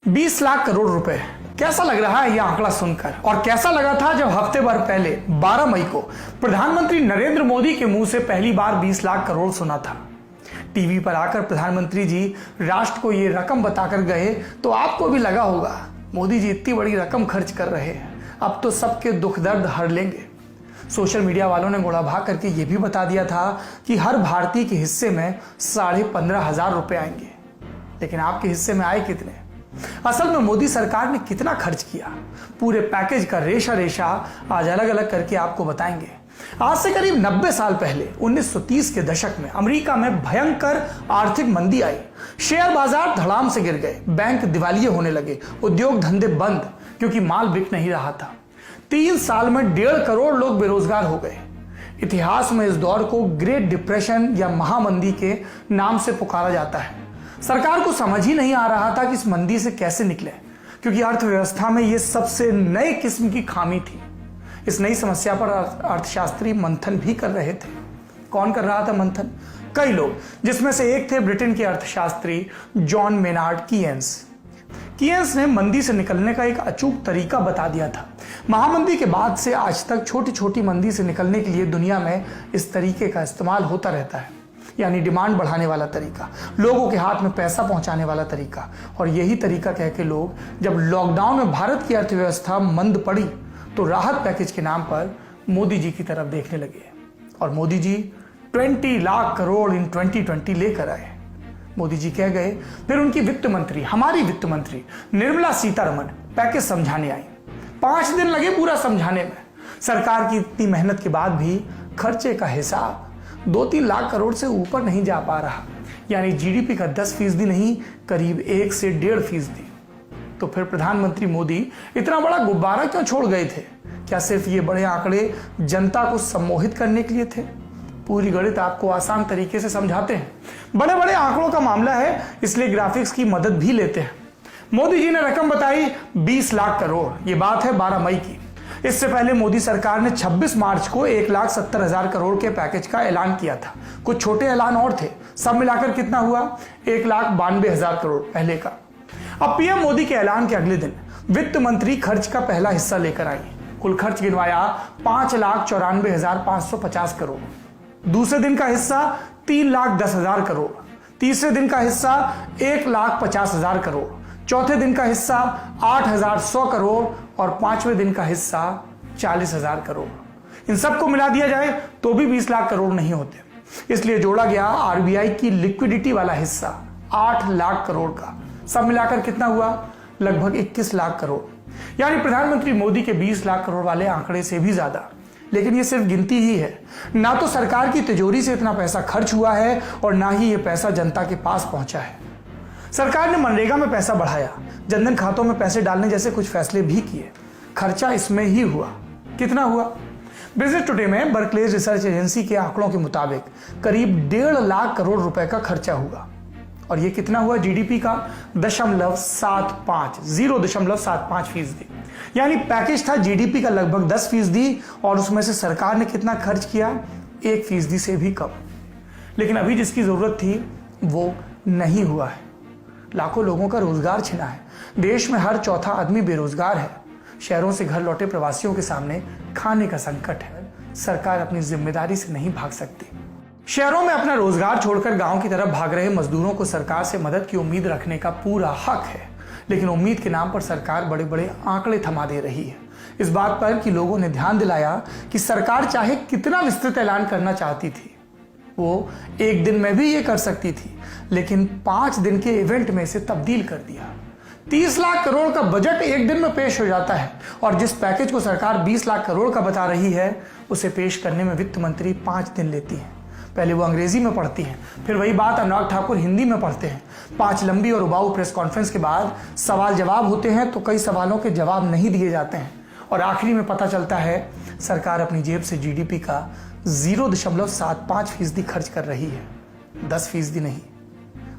20 लाख करोड़ रुपए, कैसा लग रहा है यह आंकड़ा सुनकर? और कैसा लगा था जब हफ्ते भर पहले 12 मई को प्रधानमंत्री नरेंद्र मोदी के मुंह से पहली बार 20 लाख करोड़ सुना था। टीवी पर आकर प्रधानमंत्री जी राष्ट्र को यह रकम बताकर गए तो आपको भी लगा होगा मोदी जी इतनी बड़ी रकम खर्च कर रहे हैं, अब तो सबके दुख दर्द हर लेंगे। सोशल मीडिया वालों ने गोड़ा भाग करके यह भी बता दिया था कि हर भारतीय के हिस्से में 15,500 रुपए आएंगे, लेकिन आपके हिस्से में आए कितने? असल में मोदी सरकार ने कितना खर्च किया, पूरे पैकेज का रेशा रेशा आज अलग अलग करके आपको बताएंगे। आज से करीब 90 साल पहले 1930 के दशक में अमेरिका में भयंकर आर्थिक मंदी आई। शेयर बाजार धड़ाम से गिर गए, बैंक दिवालिये होने लगे, उद्योग धंधे बंद क्योंकि माल बिक नहीं रहा था। 3 साल में 1.5 करोड़ लोग बेरोजगार हो गए। इतिहास में इस दौर को ग्रेट डिप्रेशन या महामंदी के नाम से पुकारा जाता है। सरकार को समझ ही नहीं आ रहा था कि इस मंदी से कैसे निकले, क्योंकि अर्थव्यवस्था में यह सबसे नए किस्म की खामी थी। इस नई समस्या पर अर्थशास्त्री मंथन भी कर रहे थे। कौन कर रहा था मंथन? कई लोग, जिसमें से एक थे ब्रिटेन के अर्थशास्त्री जॉन मेनार्ड कीन्स। कीन्स ने मंदी से निकलने का एक अचूक तरीका बता दिया था। महामंदी के बाद से आज तक छोटी छोटी मंदी से निकलने के लिए दुनिया में इस तरीके का इस्तेमाल होता रहता है, यानी डिमांड बढ़ाने वाला तरीका, लोगों के हाथ में पैसा पहुंचाने वाला तरीका। और यही तरीका कह के लोग जब लॉकडाउन में भारत की अर्थव्यवस्था मंद पड़ी तो राहत पैकेज के नाम पर मोदी जी की तरफ देखने लगे। और मोदी जी 20 लाख करोड़ इन 2020 लेकर आए। मोदी जी कह गए, फिर उनकी वित्त मंत्री, हमारी वित्त मंत्री निर्मला सीतारमण पैकेज समझाने आई। 5 दिन लगे पूरा समझाने में। सरकार की इतनी मेहनत के बाद भी खर्चे का हिसाब 2-3 लाख करोड़ से ऊपर नहीं जा पा रहा, यानी जीडीपी का 10% नहीं, करीब 1 से 1.5%। तो फिर प्रधानमंत्री मोदी इतना बड़ा गुब्बारा क्यों छोड़ गए थे? क्या सिर्फ ये बड़े आंकड़े जनता को सम्मोहित करने के लिए थे? पूरी गणित आपको आसान तरीके से समझाते हैं। बड़े बड़े आंकड़ों का मामला है, इसलिए ग्राफिक्स की मदद भी लेते हैं। मोदी जी ने रकम बताई 20 लाख करोड़। ये बात है 12 मई की। इससे पहले मोदी सरकार ने 26 मार्च को 1,70,000 करोड़ के पैकेज का ऐलान किया था। कुछ छोटे ऐलान और थे, सब मिलाकर कितना हुआ? 1,92,000 करोड़ पहले का। अब पीएम मोदी के ऐलान के अगले दिन वित्त मंत्री खर्च का पहला हिस्सा लेकर आई। कुल खर्च गिनवाया 5,94,550 करोड़। दूसरे दिन का हिस्सा 3,10,000 करोड़। तीसरे दिन का हिस्सा 1,50,000 करोड़। चौथे दिन का हिस्सा 8,100 करोड़ और 5वें दिन का हिस्सा 40,000 करोड़। इन सबको मिला दिया जाए तो भी 20 लाख करोड़ नहीं होते, इसलिए जोड़ा गया आरबीआई की लिक्विडिटी वाला हिस्सा 8 लाख करोड़ का। सब मिलाकर कितना हुआ? लगभग 21 लाख करोड़, यानी प्रधानमंत्री मोदी के 20 लाख करोड़ वाले आंकड़े से भी ज्यादा। लेकिन ये सिर्फ गिनती ही है, ना तो सरकार की तिजोरी से इतना पैसा खर्च हुआ है और ना ही ये पैसा जनता के पास पहुंचा है। सरकार ने मनरेगा में पैसा बढ़ाया, जनधन खातों में पैसे डालने जैसे कुछ फैसले भी किए। खर्चा इसमें ही हुआ। कितना हुआ? बिजनेस टुडे में बर्कलेज रिसर्च एजेंसी के आंकड़ों के मुताबिक करीब 1.5 लाख करोड़ रुपए का खर्चा हुआ। और ये कितना हुआ? जीडीपी का 0.75%, यानी पैकेज था जीडीपी का लगभग 10% और उसमें से सरकार ने कितना खर्च किया? 1% से भी कम। लेकिन अभी जिसकी जरूरत थी वो नहीं हुआ है। लाखों लोगों का रोजगार छिना है। देश में हर चौथा आदमी बेरोजगार है। शहरों से घर लौटे प्रवासियों के सामने खाने का संकट है। सरकार अपनी जिम्मेदारी से नहीं भाग सकती। शहरों में अपना रोजगार छोड़कर गांव की तरफ भाग रहे मजदूरों को सरकार से मदद की उम्मीद रखने का पूरा हक है, लेकिन उम्मीद के नाम पर सरकार बड़े बड़े आंकड़े थमा दे रही है। इस बात पर कि लोगों ने ध्यान दिलाया कि सरकार चाहे कितना विस्तृत ऐलान करना चाहती थी, वो एक दिन में भी ये कर सकती थी, लेकिन 5 दिन के इवेंट में इसे तब्दील कर दिया। 30 लाख करोड़ का बजट एक दिन में पेश हो जाता है, और जिस पैकेज को सरकार 20 लाख करोड़ का बता रही है उसे पेश करने में वित्त मंत्री 5 दिन लेती है। पहले वो अंग्रेजी में पढ़ती हैं, फिर वही बात अनुराग ठाकुर हिंदी में पढ़ते हैं। 5 लंबी और उबाऊ प्रेस कॉन्फ्रेंस के बाद सवाल जवाब होते हैं तो कई सवालों के जवाब नहीं दिए जाते हैं, और आखिरी में पता चलता है सरकार अपनी जेब से जीडीपी का 0.75% खर्च कर रही है, 10% नहीं।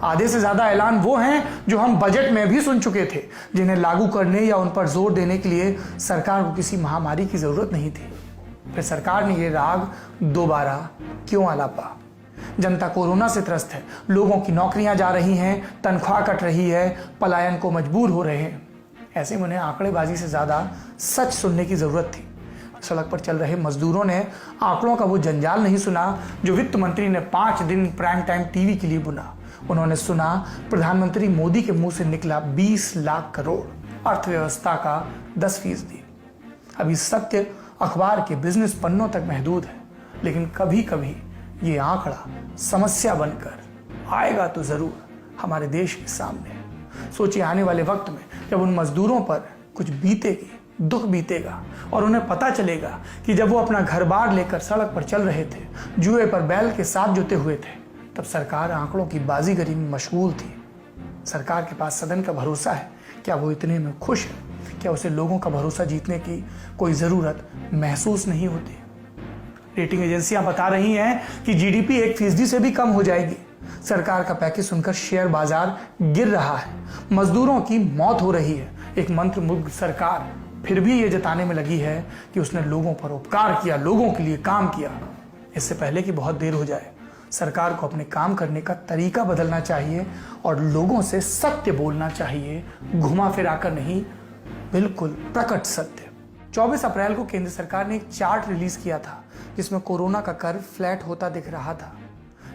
आधे से ज्यादा ऐलान वो हैं जो हम बजट में भी सुन चुके थे, जिन्हें लागू करने या उन पर जोर देने के लिए सरकार को किसी महामारी की जरूरत नहीं थी। फिर सरकार ने ये राग दोबारा क्यों आलापा? जनता कोरोना से त्रस्त है, लोगों की नौकरियां जा रही हैं, तनख्वाह कट रही है, पलायन को मजबूर हो रहे हैं। ऐसे में उन्हें आंकड़ेबाजी से ज्यादा सच सुनने की जरूरत थी। सड़क पर चल रहे मजदूरों ने आंकड़ों का वो जंजाल नहीं सुना जो वित्त मंत्री ने 5 दिन प्राइम टाइम टीवी के लिए बुना। उन्होंने सुना प्रधानमंत्री मोदी के मुंह से निकला 20 लाख करोड़, अर्थव्यवस्था का 10%। अभी सत्य अखबार के बिजनेस पन्नों तक महदूद है, लेकिन कभी कभी ये आंकड़ा समस्या बनकर आएगा तो जरूर हमारे देश के सामने। सोचिए, आने वाले वक्त में जब उन मजदूरों पर कुछ बीतेगी, दुख बीतेगा और उन्हें पता चलेगा कि जब वो अपना घर बार लेकर सड़क पर चल रहे थे, जुए पर बैल के साथ जुटे हुए थे, तब सरकार आंकड़ों की बाजीगरी में मशगूल थी। सरकार के पास सदन का भरोसा है, क्या वो इतने में खुश है? क्या उसे लोगों का भरोसा जीतने की कोई जरूरत महसूस नहीं होती? रेटिंग एजेंसियां बता रही हैं कि जीडीपी 1% से भी कम हो जाएगी। सरकार का पैकेज सुनकर शेयर बाजार गिर रहा है, मजदूरों की मौत हो रही है। एक मंत्रमुग्ध सरकार फिर भी ये जताने में लगी है कि उसने लोगों पर उपकार किया, लोगों के लिए काम किया। इससे पहले कि बहुत देर हो जाए, सरकार को अपने काम करने का तरीका बदलना चाहिए और लोगों से सत्य बोलना चाहिए, घुमा फिरा कर नहीं, बिल्कुल प्रकट सत्य। 24 अप्रैल को केंद्र सरकार ने एक चार्ट रिलीज किया था जिसमें कोरोना का कर्व फ्लैट होता दिख रहा था।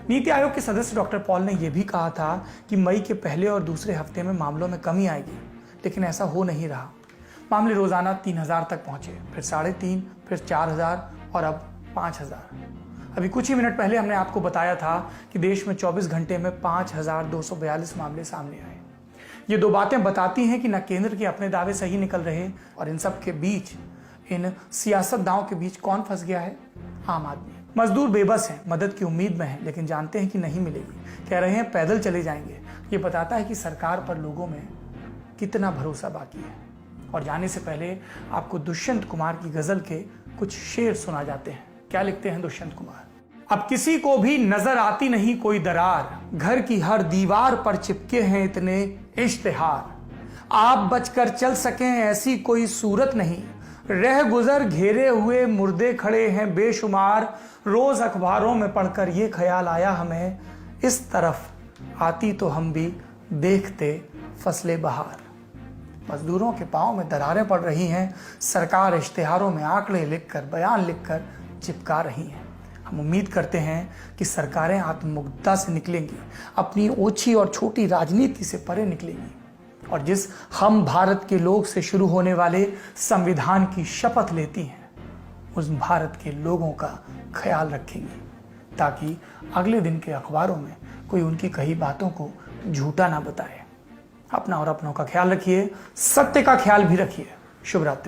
नीति आयोग के सदस्य डॉक्टर पॉल ने यह भी कहा था कि मई के पहले और दूसरे हफ्ते में मामलों में कमी आएगी, लेकिन ऐसा हो नहीं रहा। मामले रोजाना 3000 तक पहुंचे, फिर 3.5, फिर 4000 और अब 5000। अभी कुछ ही मिनट पहले हमने आपको बताया था कि देश में 24 घंटे में 5242 मामले सामने आए। ये दो बातें बताती हैं कि न केंद्र के अपने दावे सही निकल रहे और इन सब के बीच, इन सियासतदानों के बीच कौन फंस गया है? आम आदमी। मजदूर बेबस हैं, मदद की उम्मीद में हैं, लेकिन जानते हैं कि नहीं मिलेगी। कह रहे हैं पैदल चले जाएंगे। ये बताता है कि सरकार पर लोगों में कितना भरोसा बाकी है। और जाने से पहले आपको दुष्यंत कुमार की गजल के कुछ शेर सुना जाते हैं। क्या लिखते हैं दुष्यंत कुमार? अब किसी को भी नजर आती नहीं कोई दरार, घर की हर दीवार पर चिपके हैं इतने इश्तिहार। आप बचकर चल सकें ऐसी कोई सूरत नहीं, रह गुजर घेरे हुए मुर्दे खड़े हैं बेशुमार। रोज अखबारों में पढ़कर ये ख्याल आया हमें, इस तरफ आती तो हम भी देखते फसले बहार। मजदूरों के पांव में दरारें पड़ रही हैं, सरकार इश्तिहारों में आंकड़े लिखकर, बयान लिखकर चिपका रही है। हम उम्मीद करते हैं कि सरकारें आत्ममुग्धता से निकलेंगी, अपनी ओछी और छोटी राजनीति से परे निकलेंगी और जिस हम भारत के लोग से शुरू होने वाले संविधान की शपथ लेती हैं, उस भारत के लोगों का ख्याल रखेंगी, ताकि अगले दिन के अखबारों में कोई उनकी कही बातों को झूठा ना बताए। अपना और अपनों का ख्याल रखिए, सत्य का ख्याल भी रखिए। शुभ रात्रि।